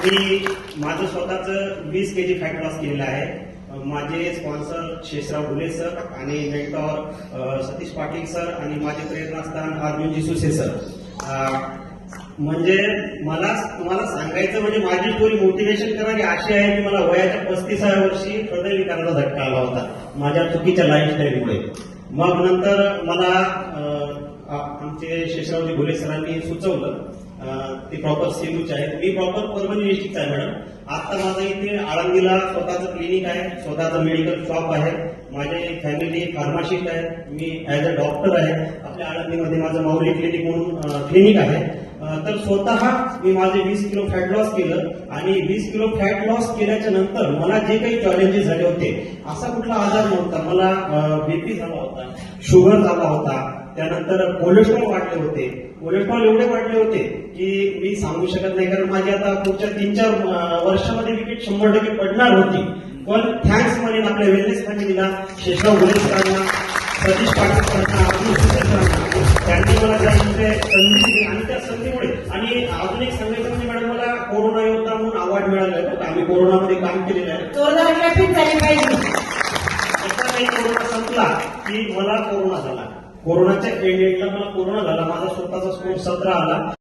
मी माझं स्वतःचं 20 kg fat loss केलेलं आहे. माझे स्पॉन्सर शेषराव घुले सर आणि मेंटॉर सतीश पाटील सर आणि माझे प्रेरणास्थान अर्जुनजी सुसे सर. म्हणजे मला तुम्हाला सांगायचं म्हणजे माझी स्टोरी मोटिवेशन करणारी अशी आहे की मला वयाच्या 35व्या वर्षी हृदयविकाराचा झटका आला होता माझ्या चुकीच्या लाईफस्टाईलमुळे. मग नंतर मला आमचे शेषरावजी घुले सरांनी सुचवलं, ते प्रॉपर सेलूचे आहेत. मी प्रॉपर परभणी डिस्ट्रिक्टचा आहे मॅडम. आता माझं इथे आळंदीला स्वतःचं क्लिनिक आहे, स्वतःचं मेडिकल शॉप आहे, माझे फॅमिली फार्मासिस्ट आहे, मी ऍज अ डॉक्टर आहे. आपल्या आळंदीमध्ये माझं माऊली क्लिनिक म्हणून क्लिनिक आहे. तर स्वतः मी माझे 20 किलो फॅट लॉस केलं आणि 20 किलो फॅट लॉस केल्याच्या नंतर मला जे काही चॅलेंजेस झाले होते, असा कुठला आजार नव्हता. मला बीपी झाला होता, शुगर झाला होता, त्यानंतर कोलेस्ट्रॉल वाढले होते. कोलेस्ट्रॉल एवढे वाढले होते की मी सांगू शकत नाही, कारण माझी आता पुढच्या 3-4 वर्षामध्ये विकेट 100% पडणार होती. पण थँक्स म्हणेन आपल्या वेलनेस फॅमिलीला, शेषराव घुले सरांना, सतीश पाटील सरांना, अर्जुन सुसे सरांना. त्यांनी मला त्यामध्ये संधी दिली आणि त्या संधीमुळे. आणि अजून एक सांगायचं म्हणजे मॅडम, मला कोरोना योद्धा म्हणून अवॉर्ड मिळाला आहे. आम्ही कोरोनामध्ये काम केलेलं आहे. आता काही कोरोना संपला की मला कोरोना झाला. कोरोनाच्या एंडला मला कोरोना झाला. माझा स्वतःचा स्कोर 17 आला.